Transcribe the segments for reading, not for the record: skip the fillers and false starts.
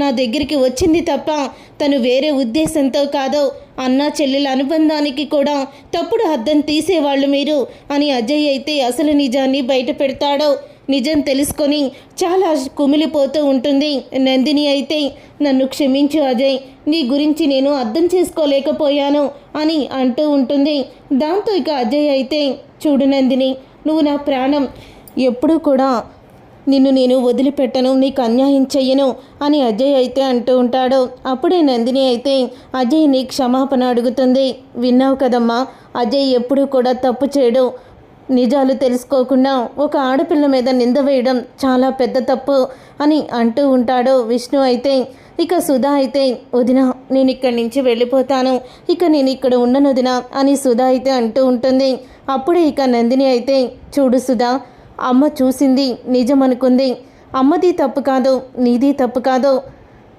నా దగ్గరికి వచ్చింది తప్ప తను వేరే ఉద్దేశంతో కాదో, అన్న చెల్లెల అనుబంధానికి కూడా తప్పుడు అర్థం తీసేవాళ్ళు మీరు అని అజయ్ అయితే అసలు నిజాన్ని బయట పెడతాడో. నిజం తెలుసుకొని చాలా కుమిలిపోతూ ఉంటుంది నందిని అయితే. నన్ను క్షమించు అజయ్, నీ గురించి నేను అర్థం చేసుకోలేకపోయాను అని అంటూ ఉంటుంది. దాంతో ఇక అజయ్ అయితే, చూడు నందిని, నువ్వు నా ప్రాణం, ఎప్పుడూ కూడా నిన్ను నేను వదిలిపెట్టను, నీకు అన్యాయం చెయ్యను అని అజయ్ అయితే అంటూ ఉంటాడు. అప్పుడే నందిని అయితే అజయ్ని క్షమాపణ అడుగుతుంది. విన్నావు కదమ్మా, అజయ్ ఎప్పుడూ కూడా తప్పు చేయడు. నిజాలు తెలుసుకోకుండా ఒక ఆడపిల్ల మీద నింద వేయడం చాలా పెద్ద తప్పు అని అంటూ ఉంటాడు విష్ణు అయితే. ఇక సుధా అయితే, వదిన నేను ఇక్కడి నుంచి వెళ్ళిపోతాను, ఇక నేను ఇక్కడ ఉండను వదిన అని సుధా అయితే అంటూ ఉంటుంది. అప్పుడే ఇక నందిని అయితే, చూడు సుధా, అమ్మ చూసింది నిజం అనుకుంది, అమ్మది తప్పు కాదు, నీది తప్పు కాదు,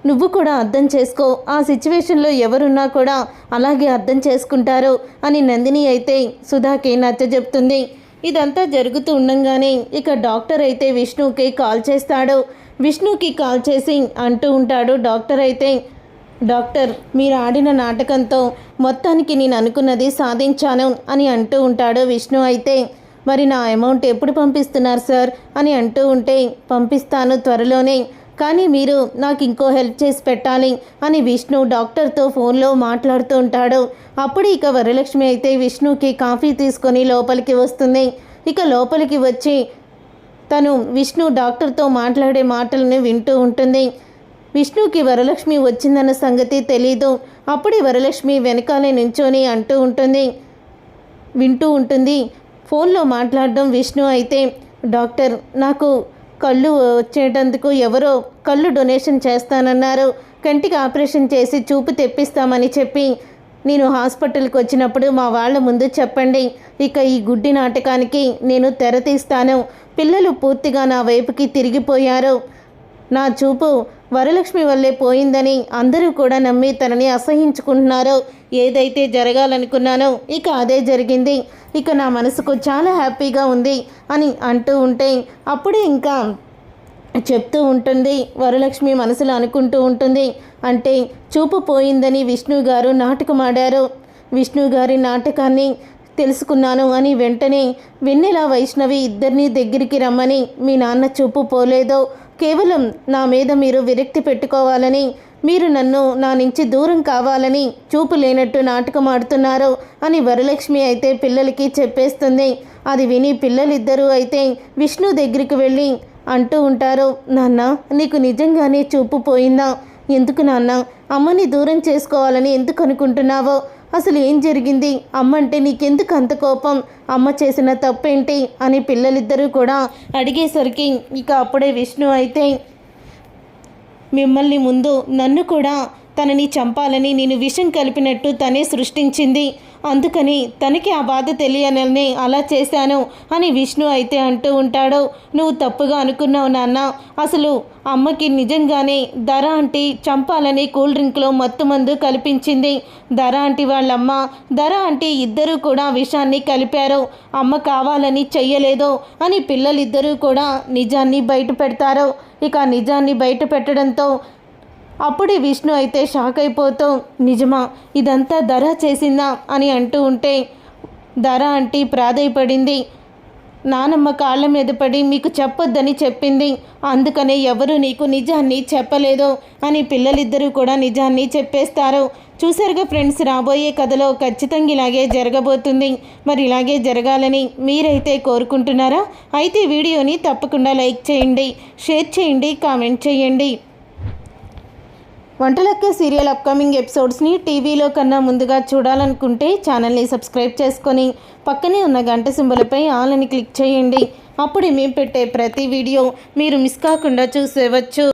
నువ్వు కూడా అర్థం చేసుకో, ఆ సిచ్యువేషన్లో ఎవరున్నా కూడా అలాగే అర్థం చేసుకుంటారు అని నందిని అయితే సుధాకి నచ్చజెప్తుంది. ఇదంతా జరుగుతూ ఉండంగానే ఇక డాక్టర్ అయితే విష్ణుకి కాల్ చేస్తాడు. విష్ణుకి కాల్ చేసి అంటూ ఉంటాడు డాక్టర్ అయితే, డాక్టర్, మీరు ఆడిన నాటకంతో మొత్తానికి నేను అనుకున్నది సాధించాను అని అంటూ ఉంటాడు విష్ణు అయితే. మరి నా అమౌంట్ ఎప్పుడు పంపిస్తున్నారు సార్ అని అంటూ ఉంటే, పంపిస్తాను త్వరలోనే, కానీ మీరు నాకు ఇంకో హెల్ప్ చేసి పెట్టాలి అని విష్ణు డాక్టర్తో ఫోన్లో మాట్లాడుతూ ఉంటాడు. అప్పుడు ఇక వరలక్ష్మి అయితే విష్ణుకి కాఫీ తీసుకొని లోపలికి వస్తుంది. ఇక లోపలికి వచ్చి తను విష్ణు డాక్టర్తో మాట్లాడే మాటలను వింటూ ఉంటుంది. విష్ణుకి వరలక్ష్మి వచ్చిందన్న సంగతి తెలీదు. అప్పుడే వరలక్ష్మి వెనకాలే నించొని వింటూ ఉంటుంది. ఫోన్లో మాట్లాడడం విష్ణు అయితే, డాక్టర్, నాకు కళ్ళు వచ్చేటందుకు ఎవరో కళ్ళు డొనేషన్ చేస్తానన్నారు, కంటికి ఆపరేషన్ చేసి చూపు తెప్పిస్తామని చెప్పి నేను హాస్పిటల్కి వచ్చినప్పుడు మా వాళ్ళ ముందు చెప్పండి. ఇక ఈ గుడ్డి నాటకానికి నేను తెర తీస్తాను. పిల్లలు పూర్తిగా నా వైపుకి తిరిగిపోయారు. నా చూపు వరలక్ష్మి వల్లే పోయిందని అందరూ కూడా నమ్మి తనని అసహించుకుంటున్నారు. ఏదైతే జరగాలనుకున్నానో ఇక అదే జరిగింది. ఇక నా మనసుకు చాలా హ్యాపీగా ఉంది అని అంటూ ఉంటే, అప్పుడే ఇంకా చెప్తూ ఉంటుంది వరలక్ష్మి మనసులో అనుకుంటూ ఉంటుంది, అంటే చూపు పోయిందని విష్ణు గారు నాటకం ఆడారు, విష్ణు గారి నాటకాన్ని తెలుసుకున్నాను అని వెంటనే వెన్నెల వైష్ణవి ఇద్దరిని దగ్గరికి రమ్మని, మీ నాన్న చూపు పోలేదో కేవలం నా మీద మీరు విరక్తి పెట్టుకోవాలని, మీరు నన్ను నా నుంచి దూరం కావాలని చూపు లేనట్టు నాటకం ఆడుతున్నారు అని వరలక్ష్మి అయితే పిల్లలకి చెప్పేస్తుంది. అది విని పిల్లలిద్దరూ అయితే విష్ణు దగ్గరికి వెళ్ళి అంటూ ఉంటారు, నాన్న, నీకు నిజంగానే చూపు పోయిందా? ఎందుకు నాన్న అమ్మని దూరం చేసుకోవాలని ఎందుకు అనుకుంటున్నావో? అసలు ఏం జరిగింది? అమ్మ అంటే నీకెందుకు అంత కోపం? అమ్మ చేసిన తప్పేంటి అని పిల్లలిద్దరూ కూడా అడిగేసరికి ఇక అప్పుడే విష్ణు అయితే, మిమ్మల్ని ముందు నన్ను కూడా తనని చంపాలని నేను విషం కలిపినట్టు తనే సృష్టించింది, అందుకని తనకి ఆ బాధ తెలియనని అలా చేశాను అని విష్ణు అయితే అంటూ ఉంటాడు. నువ్వు తప్పుగా అనుకున్నావు నాన్న, అసలు అమ్మకి నిజంగానే ధర ఆంటీ చంపాలని కూల్ డ్రింక్లో మత్తు మందు కల్పించింది. ధర ఆంటీ వాళ్ళమ్మ, ధర ఆంటీ ఇద్దరూ కూడా విషాన్ని కలిపారు, అమ్మ కావాలని చెయ్యలేదు అని పిల్లలిద్దరూ కూడా నిజాన్ని బయట పెడతారు. ఇక నిజాన్ని బయట పెట్టడంతో అప్పుడే విష్ణు అయితే షాక్ అయిపోతూ, నిజమా, ఇదంతా ధర చేసిందా అని అంటూ ఉంటే, ధర ఆంటీ ప్రాధేయపడింది, నానమ్మ కాళ్ళ మీద పడి మీకు చెప్పొద్దని చెప్పింది, అందుకనే ఎవరు నీకు నిజాన్ని చెప్పలేదు అని పిల్లలిద్దరూ కూడా నిజాన్ని చెప్పేస్తారు. చూసారుగా ఫ్రెండ్స్, రాబోయే కథలో ఖచ్చితంగా ఇలాగే జరగబోతుంది. మరి ఇలాగే జరగాలని మీరైతే కోరుకుంటున్నారా? అయితే వీడియోని తప్పకుండా లైక్ చేయండి, షేర్ చేయండి, కామెంట్ చేయండి. వంటలక్క సీరియల్ అప్కమింగ్ ఎపిసోడ్స్ని టీవీలో కన్నా ముందుగా చూడాలనుకుంటే ఛానల్ని సబ్స్క్రైబ్ చేసుకొని పక్కనే ఉన్న గంట సింబల్పై ఆల్ అని క్లిక్ చేయండి. అప్పుడే మేము పెట్టే ప్రతి వీడియో మీరు మిస్ కాకుండా చూసేవచ్చు.